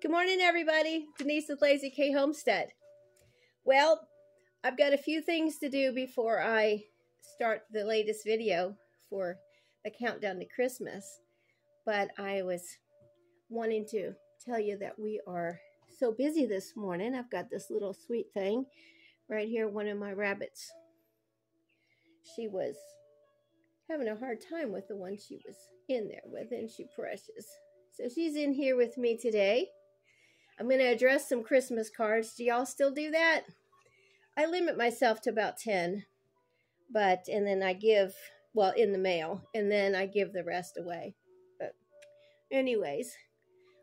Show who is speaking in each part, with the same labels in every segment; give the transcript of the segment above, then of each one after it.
Speaker 1: Good morning, everybody. Denise with Lazy K Homestead. Well, I've got a few things to do before I start the latest video for the countdown to Christmas. But I was wanting to tell you that we are so busy this morning. I've got this little sweet thing right here, one of my rabbits. She was having a hard time with the one she was in there with, and she precious. So she's in here with me today. I'm going to address some Christmas cards. Do y'all still do that? I limit myself to about 10, and then I give, well, in the mail, and then I give the rest away. But anyways,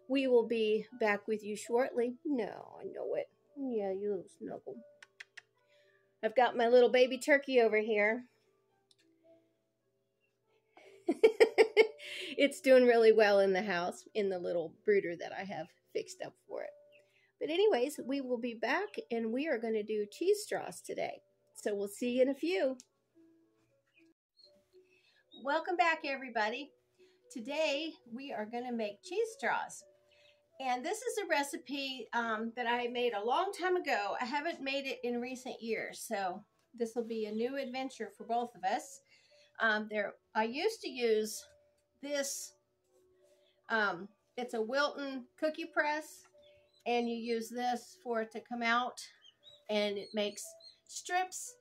Speaker 1: we will be back with you shortly. No, I know it. Yeah, you little snuggle. I've got my little baby turkey over here. It's doing really well in the house, in the little brooder that I have fixed up for it. But anyways, we will be back, and we are going to do cheese straws today. So we'll see you in a few. Welcome back, everybody. Today we are going to make cheese straws. And this is a recipe that I made a long time ago. I haven't made it in recent years, so this will be a new adventure for both of us. I used to use this, it's a Wilton cookie press, and you use this for it to come out, and it makes strips,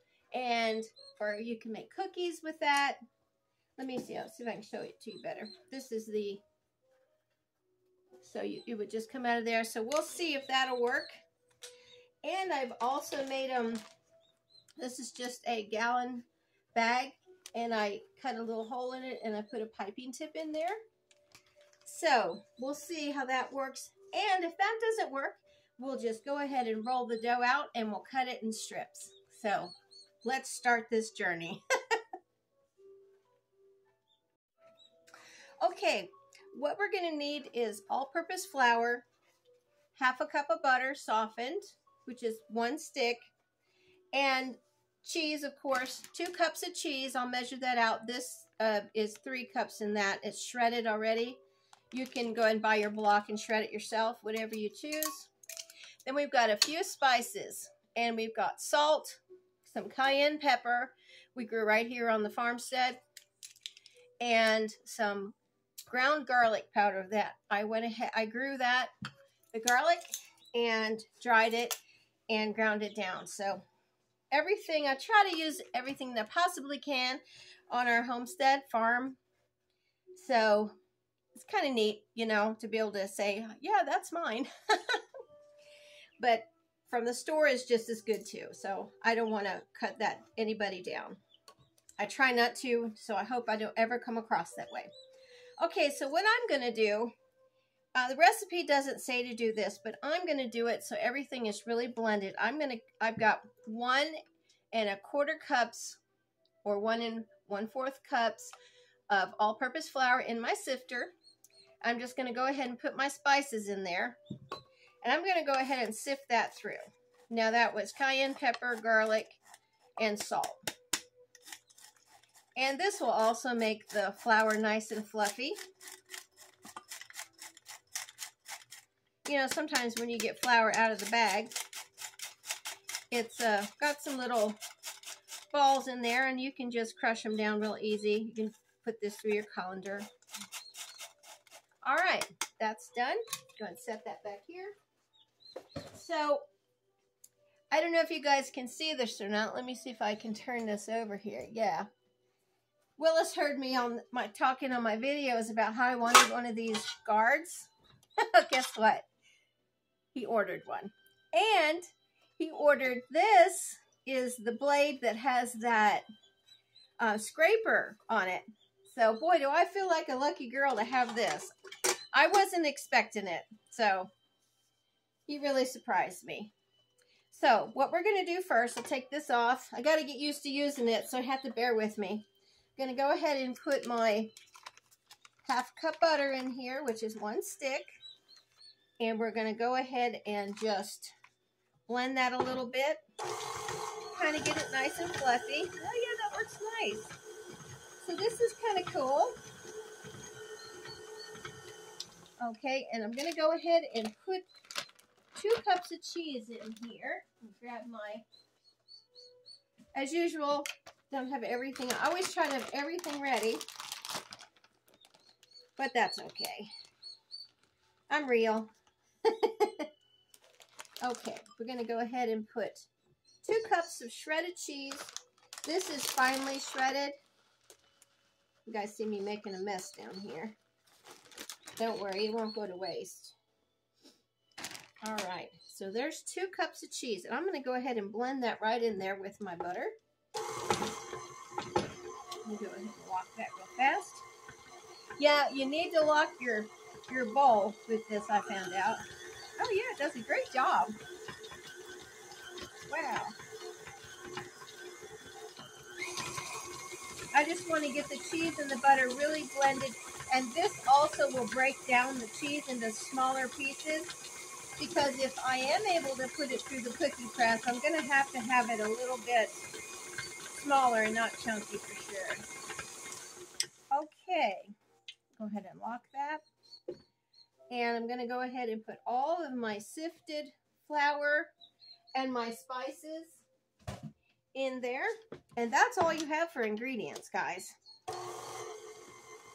Speaker 1: or you can make cookies with that. Let me see, I'll see if I can show it to you better. This is the, so it would just come out of there. So we'll see if that'll work. And I've also made them, this is just a gallon bag, and I cut a little hole in it, and I put a piping tip in there. So we'll see how that works. And if that doesn't work, we'll just go ahead and roll the dough out, and we'll cut it in strips. So let's start this journey. Okay, what we're going to need is all-purpose flour, half a cup of butter softened, which is 1 stick, and cheese, of course, 2 cups of cheese. I'll measure that out. This is 3 cups in that. It's shredded already. You can go and buy your block and shred it yourself, whatever you choose. Then we've got a few spices, and we've got salt, some cayenne pepper we grew right here on the farmstead, and some ground garlic powder that I grew that, the garlic, and dried it and ground it down. So everything, I try to use everything that I possibly can on our homestead farm. So it's kind of neat, you know, to be able to say, yeah, that's mine. But from the store is just as good too. So I don't want to cut anybody down. I try not to, so I hope I don't ever come across that way. Okay, so what I'm going to do, the recipe doesn't say to do this, but I'm going to do it so everything is really blended. I've got 1 1/4 cups or 1 1/4 cups of all-purpose flour in my sifter. I'm just going to go ahead and put my spices in there, and I'm going to go ahead and sift that through. Now that was cayenne pepper, garlic, and salt. And this will also make the flour nice and fluffy. You know, sometimes when you get flour out of the bag, it's got some little balls in there, and you can just crush them down real easy. You can put this through your colander. All right, that's done. Go ahead and set that back here. So, I don't know if you guys can see this or not. Let me see if I can turn this over here. Yeah. Willis heard me on talking on my videos about how I wanted one of these guards. Guess what? He ordered one. And he ordered this, is the blade that has that scraper on it. So boy, do I feel like a lucky girl to have this. I wasn't expecting it. So he really surprised me. So what we're going to do first, I'll take this off. I got to get used to using it, so I have to bear with me. I'm going to go ahead and put my half cup butter in here, which is 1 stick. And we're going to go ahead and just blend that a little bit. Kind of get it nice and fluffy. Oh yeah, that works nice. So this is kind of cool. Okay, and I'm going to go ahead and put 2 cups of cheese in here. Grab my, as usual, don't have everything. I always try to have everything ready, but that's okay. I'm real. Okay, we're going to go ahead and put 2 cups of shredded cheese. This is finely shredded. You guys see me making a mess down here. Don't worry, it won't go to waste. All right, so there's 2 cups of cheese. And I'm going to go ahead and blend that right in there with my butter. Let me go ahead and lock that real fast. Yeah, you need to lock your bowl with this, I found out. Oh yeah, it does a great job. Wow. I just want to get the cheese and the butter really blended. And this also will break down the cheese into smaller pieces. Because if I am able to put it through the cookie press, I'm going to have it a little bit smaller and not chunky for sure. Okay. Go ahead and lock that. And I'm going to go ahead and put all of my sifted flour and my spices in there. And that's all you have for ingredients, guys.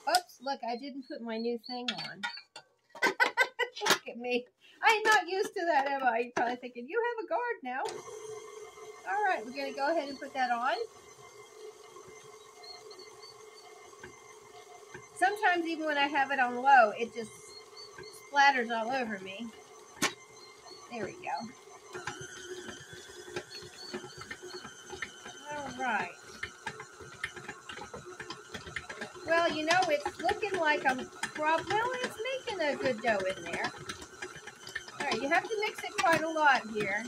Speaker 1: Oops, look, I didn't put my new thing on. Look at me. I'm not used to that, am I? You're probably thinking, you have a guard now. All right, we're going to go ahead and put that on. Sometimes even when I have it on low, it just splatters all over me. There we go. All right. Well, you know, it's looking like well, it's making a good dough in there. All right, you have to mix it quite a lot here.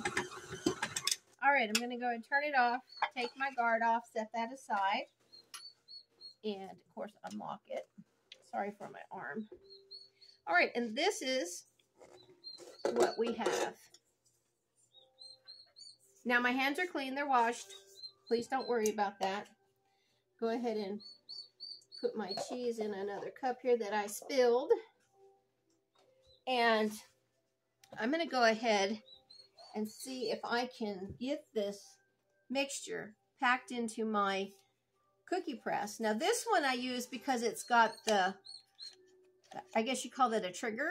Speaker 1: All right, I'm going to go and turn it off, take my guard off, set that aside, and, of course, unlock it. Sorry for my arm. All right, and this is what we have. Now, my hands are clean. They're washed. Please don't worry about that. Go ahead and put my cheese in another cup here that I spilled. And I'm going to go ahead and see if I can get this mixture packed into my cookie press. Now this one I use because it's got the, I guess you call it a trigger,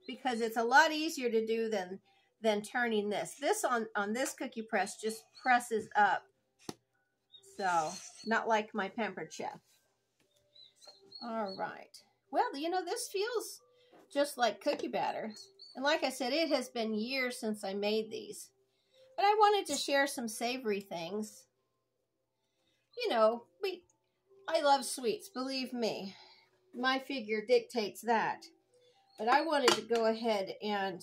Speaker 1: because it's a lot easier to do than turning this. This on this cookie press just presses up. So, not like my Pampered Chef. All right. Well, you know, this feels just like cookie batter. And like I said, it has been years since I made these. But I wanted to share some savory things. You know, I love sweets, believe me. My figure dictates that. But I wanted to go ahead and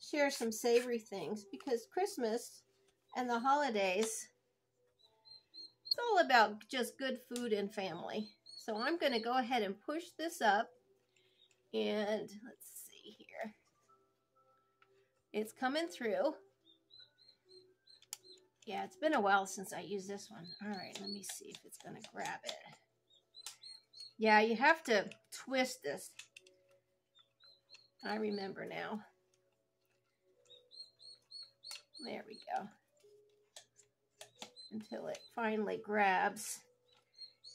Speaker 1: share some savory things because Christmas and the holidays, it's all about just good food and family. So I'm going to go ahead and push this up. And let's see here. It's coming through. Yeah, it's been a while since I used this one. All right, let me see if it's going to grab it. Yeah, you have to twist this. I remember now. There we go. Until it finally grabs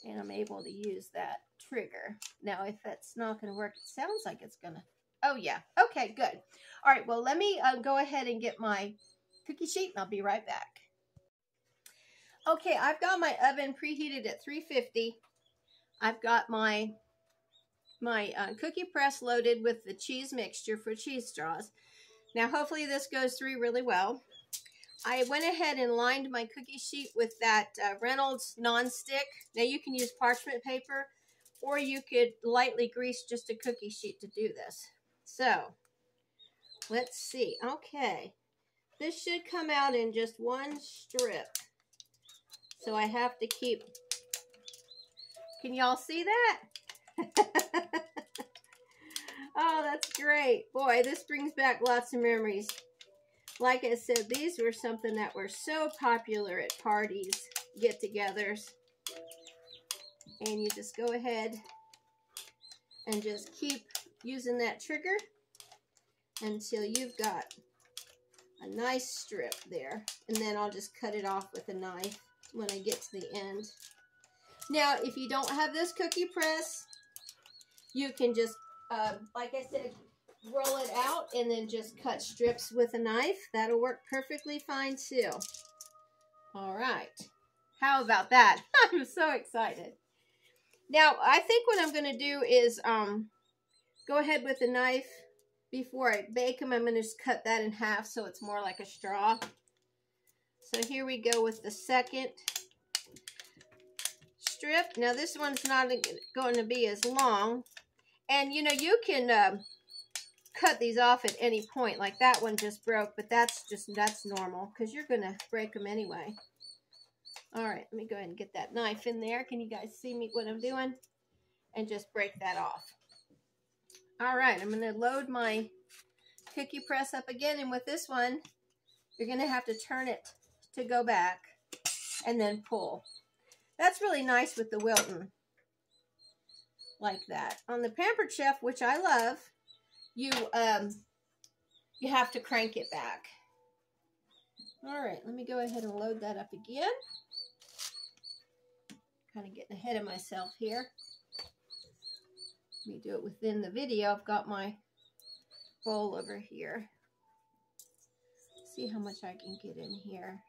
Speaker 1: and I'm able to use that trigger. Now, if that's not going to work, it sounds like it's going to. Oh, yeah. Okay, good. All right, well, let me go ahead and get my cookie sheet, and I'll be right back. Okay, I've got my oven preheated at 350. I've got my cookie press loaded with the cheese mixture for cheese straws. Now, hopefully this goes through really well. I went ahead and lined my cookie sheet with that Reynolds non-stick. Now, you can use parchment paper, or you could lightly grease just a cookie sheet to do this. So, let's see. Okay, this should come out in just one strip. So I have to keep, can y'all see that? Oh, that's great. Boy, this brings back lots of memories. Like I said, these were something that were so popular at parties, get-togethers. And you just go ahead and just keep using that trigger until you've got a nice strip there. And then I'll just cut it off with a knife when I get to the end. Now, if you don't have this cookie press, you can just, like I said, roll it out and then just cut strips with a knife. That'll work perfectly fine too. All right. How about that? I'm so excited. Now, I think what I'm going to do is go ahead with the knife. Before I bake them, I'm going to just cut that in half so it's more like a straw. So here we go with the second strip. Now this one's not going to be as long. And you know, you can cut these off at any point. Like that one just broke, but that's normal because you're going to break them anyway. All right, let me go ahead and get that knife in there. Can you guys see me what I'm doing? And just break that off. All right, I'm going to load my cookie press up again. And with this one, you're going to have to turn it to go back and then pull. That's really nice with the Wilton. Like that. On the Pampered Chef, which I love, you have to crank it back. All right, let me go ahead and load that up again. Kind of getting ahead of myself here. Let me do it within the video. I've got my bowl over here. See how much I can get in here.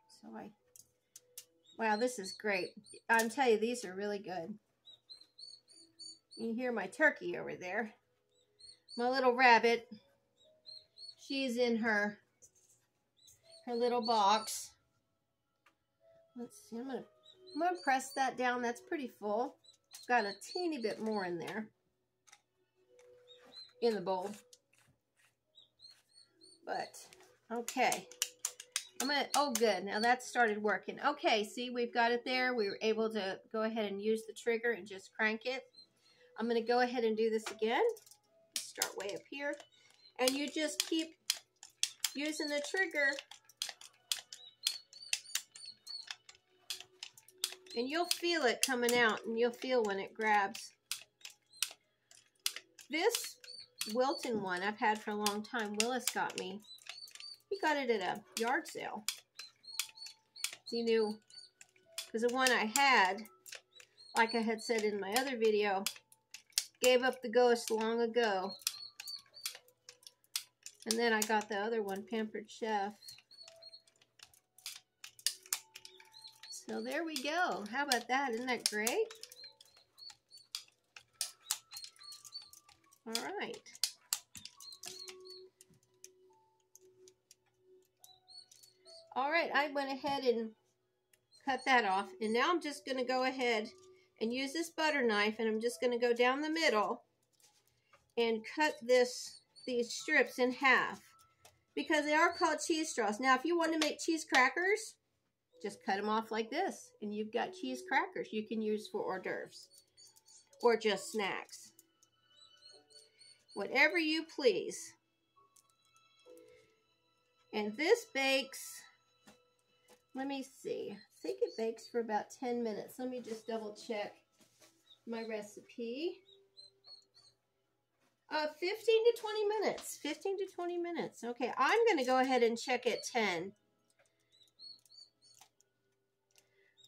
Speaker 1: Wow, this is great. I'll tell you, these are really good. You hear my turkey over there. My little rabbit. She's in her little box. Let's see, I'm gonna press that down. That's pretty full. Got a teeny bit more in there. In the bowl. But, okay. Oh good, now that started working. Okay, see, we've got it there. We were able to go ahead and use the trigger and just crank it. I'm going to go ahead and do this again. Start way up here. And you just keep using the trigger. And you'll feel it coming out, and you'll feel when it grabs. This Wilton one I've had for a long time. Willis got me. He got it at a yard sale. He knew, because the one I had, like I had said in my other video, gave up the ghost long ago. And then I got the other one, Pampered Chef. So there we go. How about that? Isn't that great? All right. All right, I went ahead and cut that off. And now I'm just going to go ahead and use this butter knife, and I'm just going to go down the middle and cut these strips in half, because they are called cheese straws. Now, if you want to make cheese crackers, just cut them off like this, and you've got cheese crackers you can use for hors d'oeuvres or just snacks. Whatever you please. And this bakes, let me see, I think it bakes for about 10 minutes. Let me just double check my recipe. 15 to 20 minutes. 15 to 20 minutes. Okay, I'm going to go ahead and check at 10.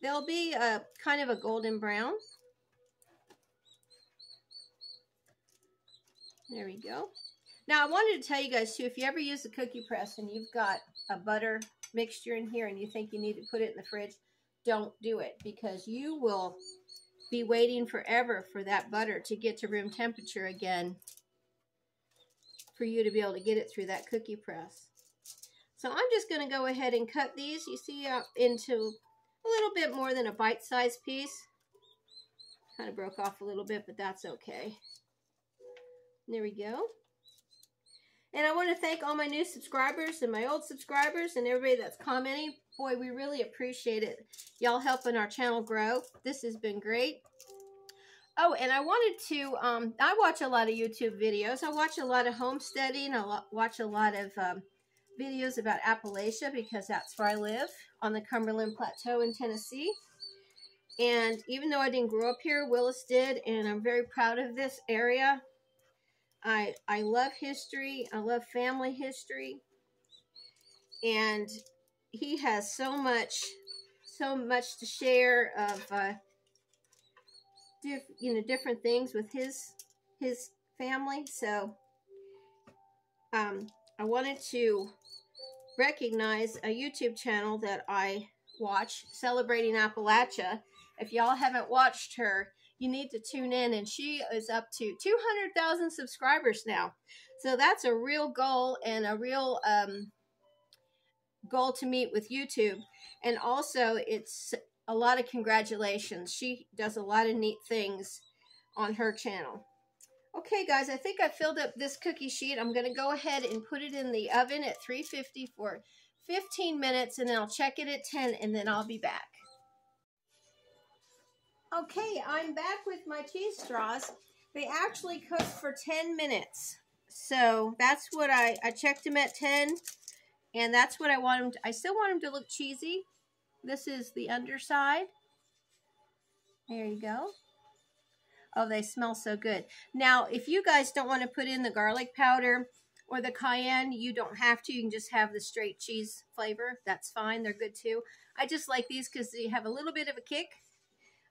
Speaker 1: They'll be kind of a golden brown. There we go. Now, I wanted to tell you guys, too, if you ever use the cookie press and you've got a butter mixture in here and you think you need to put it in the fridge, don't do it, because you will be waiting forever for that butter to get to room temperature again for you to be able to get it through that cookie press. So I'm just going to go ahead and cut these, you see, into a little bit more than a bite-sized piece. Kind of broke off a little bit, but that's okay. There we go. And I want to thank all my new subscribers and my old subscribers and everybody that's commenting. Boy, we really appreciate it. Y'all helping our channel grow. This has been great. Oh, and I wanted to, I watch a lot of YouTube videos. I watch a lot of homesteading. I watch a lot of videos about Appalachia, because that's where I live, on the Cumberland Plateau in Tennessee. And even though I didn't grow up here, Willis did, and I'm very proud of this area. I love history. I love family history. And he has so much to share of different things with his family. So I wanted to recognize a YouTube channel that I watch, Celebrating Appalachia. If y'all haven't watched her, you need to tune in, and she is up to 200,000 subscribers now. So that's a real goal, and a real goal to meet with YouTube. And also, it's a lot of congratulations. She does a lot of neat things on her channel. Okay, guys, I think I filled up this cookie sheet. I'm going to go ahead and put it in the oven at 350 for 15 minutes, and then I'll check it at 10, and then I'll be back. Okay, I'm back with my cheese straws. They actually cooked for 10 minutes. So that's what I checked them at 10, and that's what I want them to. I still want them to look cheesy. This is the underside. There you go. Oh, they smell so good. Now, if you guys don't want to put in the garlic powder or the cayenne, you don't have to. You can just have the straight cheese flavor. That's fine. They're good too. I just like these because they have a little bit of a kick.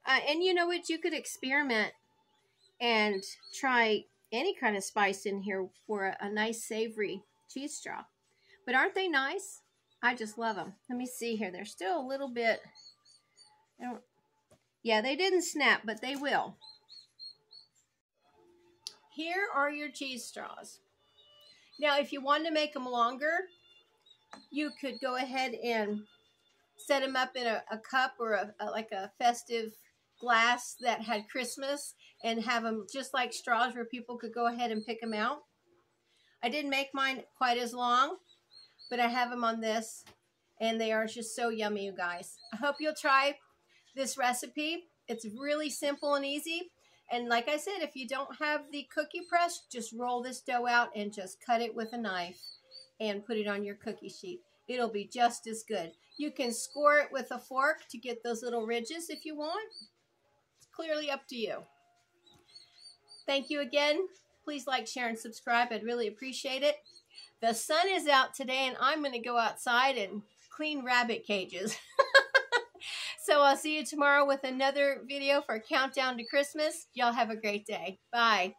Speaker 1: And you know what? You could experiment and try any kind of spice in here for a nice savory cheese straw. But aren't they nice? I just love them. Let me see here. They're still a little bit... Yeah, they didn't snap, but they will. Here are your cheese straws. Now, if you want to make them longer, you could go ahead and set them up in a cup or like a festive glass that had Christmas, and have them just like straws where people could go ahead and pick them out. I didn't make mine quite as long, but I have them on this, and they are just so yummy, you guys. I hope you'll try this recipe. It's really simple and easy. And like I said, if you don't have the cookie press, just roll this dough out and just cut it with a knife and put it on your cookie sheet. It'll be just as good. You can score it with a fork to get those little ridges if you want. It's clearly up to you. Thank you again. Please like, share, and subscribe. I'd really appreciate it. The sun is out today, and I'm going to go outside and clean rabbit cages. So I'll see you tomorrow with another video for Countdown to Christmas. Y'all have a great day. Bye.